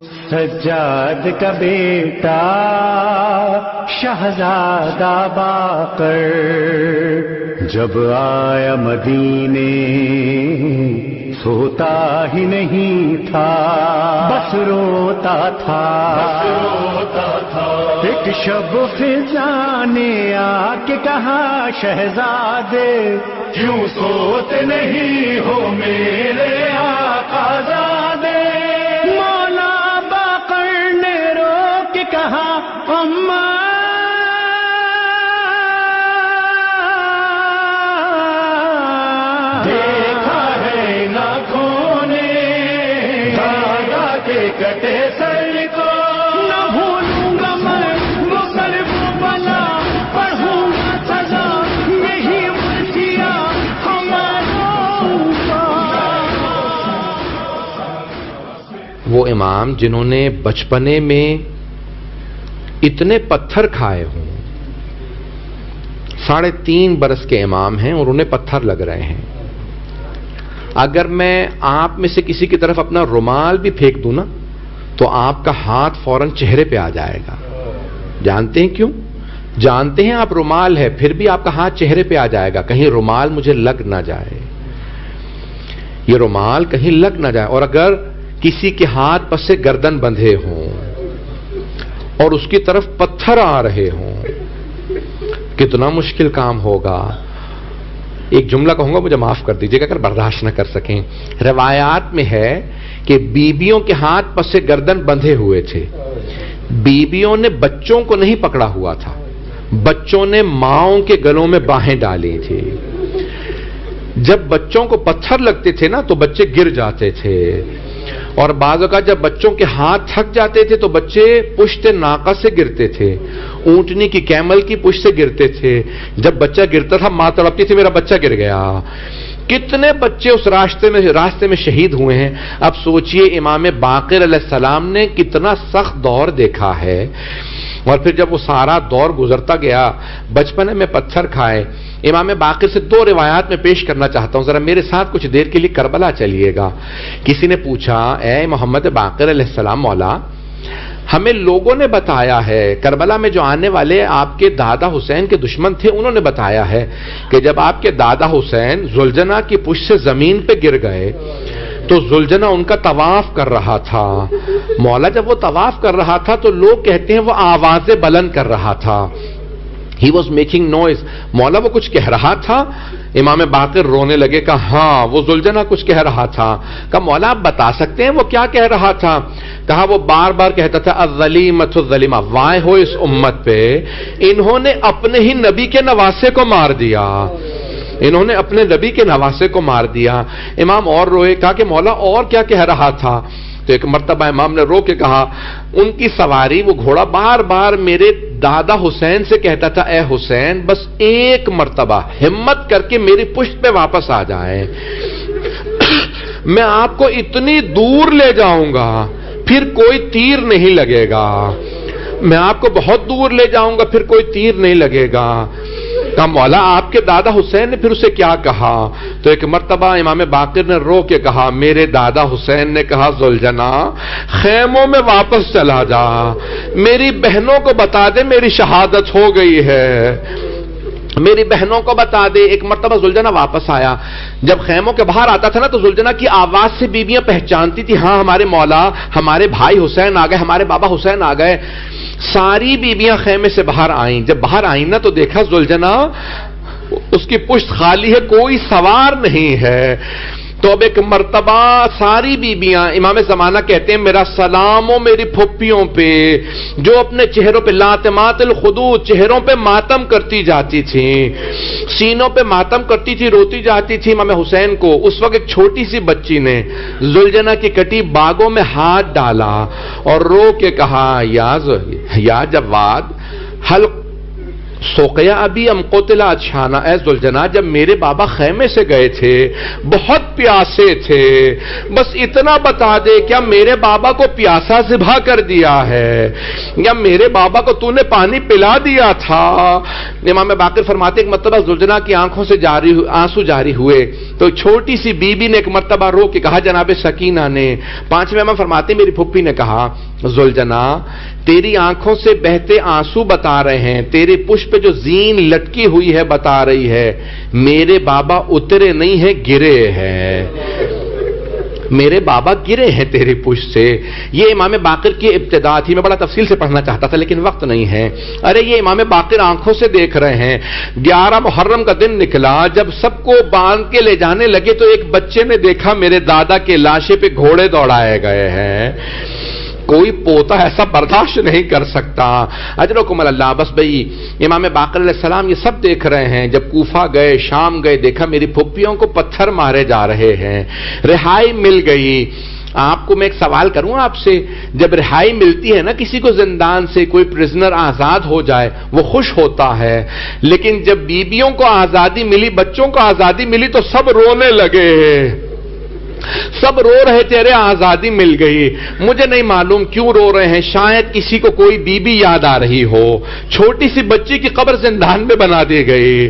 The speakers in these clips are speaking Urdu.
سجاد کا بیٹا شہزادہ باقر جب آیا مدینے سوتا ہی نہیں تھا، بس روتا تھا۔ ایک شب فضا نے آ کے کہا شہزادے کیوں سوتے نہیں ہو میرے آقا زادے؟ مولا باقر نے رو کے کہا اماں کٹے سر کو نہ بھولوں گا میں وہ کرب بلا، پڑھوں گا سزا یہی مرثیہ ہمارا۔ وہ امام جنہوں نے بچپنے میں اتنے پتھر کھائے ہوں، 3.5 برس کے امام ہیں اور انہیں پتھر لگ رہے ہیں۔ اگر میں آپ میں سے کسی کی طرف اپنا رومال بھی پھینک دوں نا تو آپ کا ہاتھ فوراً چہرے پہ آ جائے گا۔ جانتے ہیں کیوں؟ جانتے ہیں آپ رومال ہے، پھر بھی آپ کا ہاتھ چہرے پہ آ جائے گا، کہیں رومال مجھے لگ نہ جائے، یہ رومال کہیں لگ نہ جائے۔ اور اگر کسی کے ہاتھ پس سے گردن بندھے ہوں اور اس کی طرف پتھر آ رہے ہوں، کتنا مشکل کام ہوگا۔ ایک جملہ کہوں گا، مجھے معاف کر دیجیے گا اگر برداشت نہ کر سکیں۔ روایات میں ہے کہ بیبیوں کے ہاتھ پس سے گردن بندھے ہوئے تھے، بیبیوں نے بچوں کو نہیں پکڑا ہوا تھا، بچوں نے ماؤں کے گلوں میں باہیں ڈالی تھی۔ جب بچوں کو پتھر لگتے تھے نا تو بچے گر جاتے تھے، اور بعض اوقات جب بچوں کے ہاتھ تھک جاتے تھے تو بچے پشت ناقہ سے گرتے تھے، اونٹنی کی کیمل کی پشت سے گرتے تھے۔ جب بچہ گرتا تھا ماں تڑپتی تھی میرا بچہ گر گیا۔ کتنے بچے اس راستے میں شہید ہوئے ہیں۔ اب سوچئے امام باقر علیہ السلام نے کتنا سخت دور دیکھا ہے، اور پھر جب وہ سارا دور گزرتا گیا، بچپنے میں پتھر کھائے۔ امام باقر سے 2 روایات میں پیش کرنا چاہتا ہوں، ذرا میرے ساتھ کچھ دیر کے لیے کربلا چلیے گا۔ کسی نے پوچھا اے محمد باقر علیہ السلام مولا، ہمیں لوگوں نے بتایا ہے کربلا میں جو آنے والے آپ کے دادا حسین کے دشمن تھے، انہوں نے بتایا ہے کہ جب آپ کے دادا حسین زلجنا کی پشت سے زمین پہ گر گئے تو زلجنا ان کا طواف کر رہا تھا۔ مولا جب وہ طواف کر رہا تھا تو لوگ کہتے ہیں وہ آوازیں بلند کر رہا تھا، He was making noise۔ مولا وہ کچھ کہہ رہا تھا؟ امام باقر رونے لگے، کہا ہاں وہ زلجنا کچھ کہہ رہا تھا۔ کہا مولا آپ بتا سکتے ہیں وہ کیا کہہ رہا تھا؟ کہا وہ بار بار کہتا تھا الظلیمۃ الظلیمہ، وائے ہو اس امت پہ، انہوں نے اپنے ہی نبی کے نواسے کو مار دیا، انہوں نے اپنے نبی کے نواسے کو مار دیا۔ امام اور روئے، کہا کہ مولا اور کیا کہہ رہا تھا؟ تو ایک مرتبہ امام نے رو کے کہا ان کی سواری وہ گھوڑا بار بار میرے دادا حسین سے کہتا تھا اے حسین بس ایک مرتبہ ہمت کر کے میری پشت پہ واپس آ جائے، میں آپ کو اتنی دور لے جاؤں گا پھر کوئی تیر نہیں لگے گا، میں آپ کو بہت دور لے جاؤں گا پھر کوئی تیر نہیں لگے گا۔ کہا مولا آپ کے دادا حسین نے پھر اسے کیا کہا؟ تو ایک مرتبہ امام باقر نے رو کے کہا میرے دادا حسین نے کہا زلجنا خیموں میں واپس چلا جا، میری بہنوں کو بتا دے میری شہادت ہو گئی ہے، میری بہنوں کو بتا دے۔ ایک مرتبہ زلجنا واپس آیا، جب خیموں کے باہر آتا تھا نا تو زلجنا کی آواز سے بیویاں پہچانتی تھی ہاں ہمارے مولا ہمارے بھائی حسین آ گئے، ہمارے بابا حسین آ گئے۔ ساری بیویاں خیمے سے باہر آئیں، جب باہر آئیں نا تو دیکھا زلجنا اس کی پشت خالی ہے، کوئی سوار نہیں ہے۔ تو اب ایک مرتبہ ساری بیبیاں امام زمانہ کہتے ہیں میرا سلام ہو میری پھپھیوں پہ جو اپنے چہروں پہ لاتمات الخدود چہروں پہ ماتم کرتی جاتی تھی، سینوں پہ ماتم کرتی تھی، روتی جاتی تھی امام حسین کو۔ اس وقت ایک چھوٹی سی بچی نے زلجنا کی کٹی باغوں میں ہاتھ ڈالا اور رو کے کہا یا جواد سوقیا ابھی ام قتلا اچھانا، اے ذوالجناح جب میرے بابا خیمے سے گئے تھے بہت پیاسے تھے، بس اتنا بتا دے کیا میرے بابا کو پیاسا ذبح کر دیا ہے یا میرے بابا کو تو نے پانی پلا دیا تھا؟ امام باقر فرماتے ایک مرتبہ ذوالجناح کی آنکھوں سے آنسو جاری ہوئے تو چھوٹی سی بی بی نے ایک مرتبہ رو کے کہا، جناب سکینہ نے، 5ویں امام فرماتے میری پھپھی نے کہا، ذوالجناح تیری آنکھوں سے بہتے آنسو بتا رہے ہیں، تیرے پشت پہ جو زین لٹکی ہوئی ہے بتا رہی ہے، میرے بابا اترے نہیں ہیں گرے ہیں، میرے بابا گرے ہیں تیری پشت سے۔ یہ امام باقر کی ابتدا تھی، میں بڑا تفصیل سے پڑھنا چاہتا تھا لیکن وقت نہیں ہے۔ ارے یہ امام باقر آنکھوں سے دیکھ رہے ہیں، 11 محرم کا دن نکلا، جب سب کو باندھ کے لے جانے لگے تو ایک بچے نے دیکھا میرے دادا کے لاشے پہ گھوڑے دوڑائے گئے ہیں، کوئی پوتا ایسا برداشت نہیں کر سکتا۔ اجرکم اللہ۔ بس بھئی امام باقر علیہ السلام یہ سب دیکھ رہے ہیں، جب کوفہ گئے، شام گئے، دیکھا میری پھپھیوں کو پتھر مارے جا رہے ہیں، رہائی مل گئی۔ آپ کو میں ایک سوال کروں آپ سے، جب رہائی ملتی ہے نا کسی کو زندان سے، کوئی پرزنر آزاد ہو جائے وہ خوش ہوتا ہے، لیکن جب بیویوں کو آزادی ملی، بچوں کو آزادی ملی تو سب رونے لگے، سب رو رہے تھے، ارے آزادی مل گئی۔ مجھے نہیں معلوم کیوں رو رہے ہیں، شاید کسی کو کوئی بی بی یاد آ رہی ہو، چھوٹی سی بچی کی قبر زندان میں بنا دی گئی،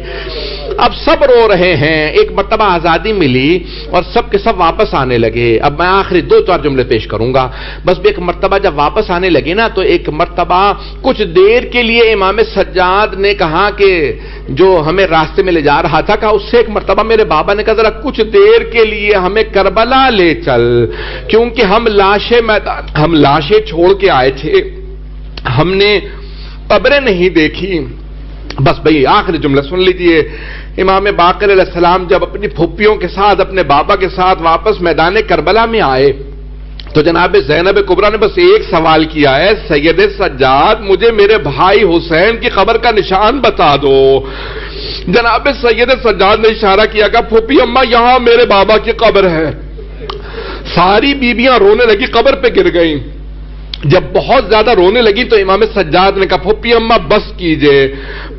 اب سب رو رہے ہیں۔ ایک مرتبہ آزادی ملی اور سب کے سب واپس آنے لگے۔ اب میں آخری 2-4 جملے پیش کروں گا۔ بس ایک مرتبہ جب واپس آنے لگے نا تو ایک مرتبہ کچھ دیر کے لیے امام سجاد نے کہا کہ جو ہمیں راستے میں لے جا رہا تھا، کہا اس سے ایک مرتبہ میرے بابا نے کہا ذرا کچھ دیر کے لیے ہمیں کربلا لے چل، کیونکہ ہم لاشیں چھوڑ کے آئے تھے، ہم نے قبریں نہیں دیکھی۔ بس بھئی آخری جملہ سن لیجئے، امام باقر علیہ السلام جب اپنی پھپھیوں کے ساتھ اپنے بابا کے ساتھ واپس میدان کربلا میں آئے تو جناب زینب کبریٰ نے بس ایک سوال کیا ہے، سید سجاد مجھے میرے بھائی حسین کی قبر کا نشان بتا دو۔ جناب سید سجاد نے اشارہ کیا کہ پھوپھی اماں یہاں میرے بابا کی قبر ہے۔ ساری بیبیاں رونے لگی، قبر پہ گر گئیں۔ جب بہت زیادہ رونے لگی تو امام سجاد نے کہا پھوپھی اماں بس کیجئے،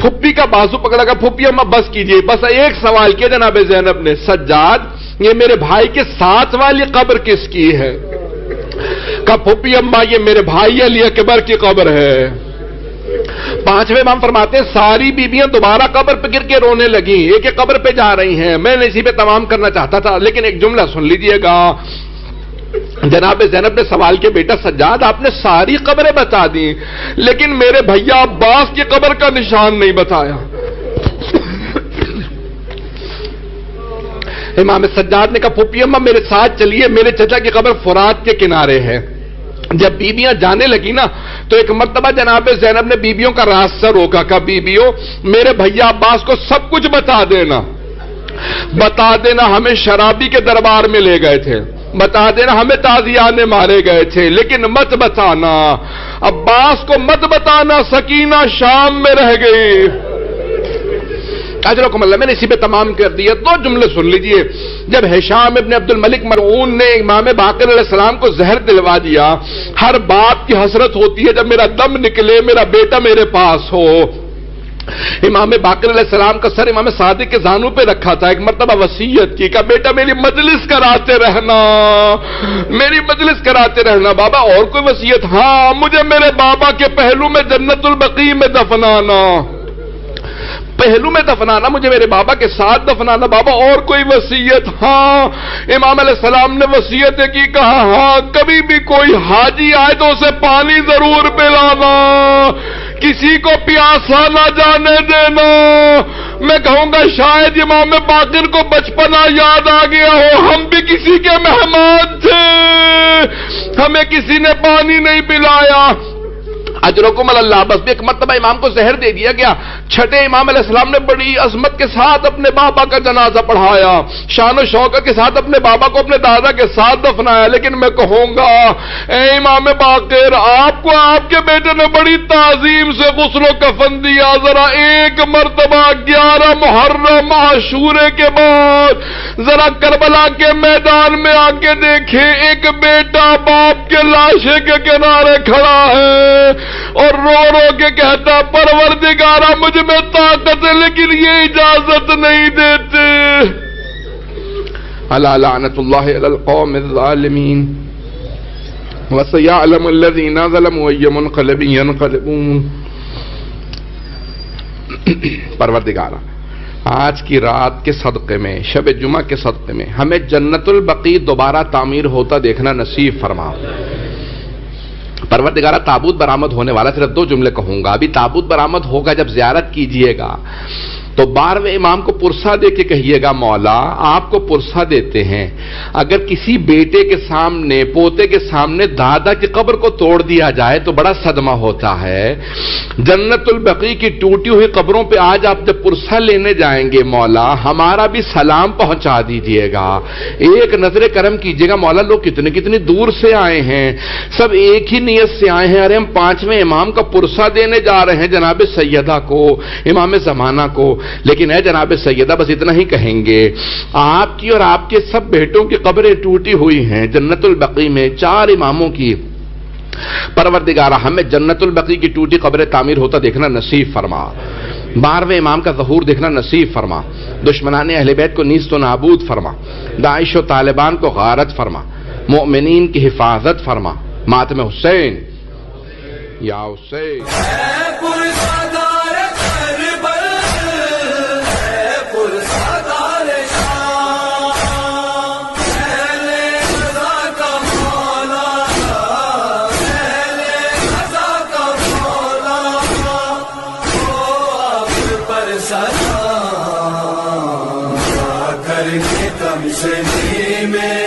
پھوپھی کا بازو پکڑا، کہا پھوپھی اماں بس کیجئے۔ بس ایک سوال کیا جناب زینب نے، سجاد یہ میرے بھائی کے ساتھ والی قبر کس کی ہے؟ کہا پھوپھی اماں یہ میرے بھائی علی اکبر کی قبر ہے۔ 5ویں امام فرماتے ہیں ساری بیبیاں دوبارہ قبر پہ گر کے رونے لگیں، ایک ایک قبر پہ جا رہی ہیں۔ میں نے اسی پہ تمام کرنا چاہتا تھا لیکن ایک جملہ سن لیجئے گا۔ جناب زینب نے سوال کیا بیٹا سجاد آپ نے ساری قبریں بتا دی لیکن میرے بھیا عباس کی قبر کا نشان نہیں بتایا۔ امام سجاد نے کہا پھوپھی اماں میرے ساتھ چلیے، میرے چچا کی قبر فرات کے کنارے ہے۔ جب بیبیاں جانے لگی نا تو ایک مرتبہ جناب زینب نے بیبیوں کا راستہ روکا، کہا بیبیوں میرے بھیا عباس کو سب کچھ بتا دینا ہمیں شرابی کے دربار میں لے گئے تھے، بتا دینا ہمیں تازیانے مارے گئے تھے، لیکن مت بتانا عباس کو، مت بتانا سکینہ شام میں رہ گئی۔ اجرکم اللہ۔ میں نے اسی پہ تمام کر دیا۔ 2 جملے سن لیجئے۔ جب ہشام ابن عبد الملک مرعون نے امام باقر علیہ السلام کو زہر دلوا دیا، ہر باپ کی حسرت ہوتی ہے جب میرا دم نکلے میرا بیٹا میرے پاس ہو۔ امام باقر علیہ السلام کا سر امام صادق کے زانوں پہ رکھا تھا، ایک مرتبہ وصیت کی کہ بیٹا میری مجلس کراتے رہنا، میری مجلس کراتے رہنا۔ بابا اور کوئی وصیت؟ ہاں مجھے میرے بابا کے پہلو میں جنت البقیع میں دفنانا، پہلو میں دفنانا، مجھے میرے بابا کے ساتھ دفنانا۔ بابا اور کوئی وصیت؟ ہاں امام علیہ السلام نے وصیت کی، کہا ہاں کبھی بھی کوئی حاجی آئے تو اسے پانی ضرور پلانا، کسی کو پیاسا نہ جانے دینا۔ میں کہوں گا شاید امام باقر کو بچپنا یاد آ گیا ہو، ہم بھی کسی کے مہمان تھے، ہمیں کسی نے پانی نہیں پلایا۔ اجرکم اللہ۔ بس ایک مرتبہ امام کو زہر دے دیا گیا۔ 6 امام علیہ السلام نے بڑی عظمت کے ساتھ اپنے بابا کا جنازہ پڑھایا، شان و شوکت کے ساتھ اپنے بابا کو اپنے دادا کے ساتھ دفنایا، لیکن میں کہوں گا اے امام باقر آپ کو آپ کے بیٹے نے بڑی تعظیم سے غسل و کفن دیا، ذرا ایک مرتبہ 11 محرم عاشورے کے بعد ذرا کربلا کے میدان میں آ کے دیکھیں، ایک بیٹا باپ کے لاشے کے کنارے کھڑا ہے، اور رو رو کے کہتا پروردگارا مجھ میں طاقت ہے لیکن یہ اجازت نہیں دیتے. الا لعنت اللہ علی القوم الظالمین وسيعلم الذين ظلموا أي منقلب ينقلبون. پروردگارا آج کی رات کے صدقے میں، شب جمعہ کے صدقے میں ہمیں جنت البقیع دوبارہ تعمیر ہوتا دیکھنا نصیب فرما. پروردگارہ تابوت برآمد ہونے والا، صرف 2 جملے کہوں گا. ابھی تابوت برآمد ہوگا جب زیارت کیجئے گا تو 12ویں امام کو پرسہ دے کے کہیے گا مولا آپ کو پرسہ دیتے ہیں، اگر کسی بیٹے کے سامنے، پوتے کے سامنے دادا کی قبر کو توڑ دیا جائے تو بڑا صدمہ ہوتا ہے. جنت البقیع کی ٹوٹی ہوئی قبروں پہ آج آپ جب پرسہ لینے جائیں گے مولا ہمارا بھی سلام پہنچا دیجئے گا. ایک نظر کرم کیجئے گا مولا لوگ کتنے کتنی دور سے آئے ہیں، سب ایک ہی نیت سے آئے ہیں. ارے ہم 5ویں امام کا پرسہ دینے جا رہے ہیں جناب سیدہ کو، امام زمانہ کو. لیکن اے جناب سیدہ بس اتنا ہی کہیں گے، آپ کی اور آپ کے سب بیٹوں کی قبریں ٹوٹی ہوئی ہیں جنت البقیع میں 4 اماموں کی. پروردگارہ ہمیں جنت البقیع کی ٹوٹی قبریں تعمیر ہوتا دیکھنا نصیب فرما. 12ویں امام کا ظہور دیکھنا نصیب فرما. دشمنان اہل بیت کو نیست و نابود فرما. داعش و طالبان کو غارت فرما. مؤمنین کی حفاظت فرما. ماتم حسین یا حسین. کر کے تم سے میں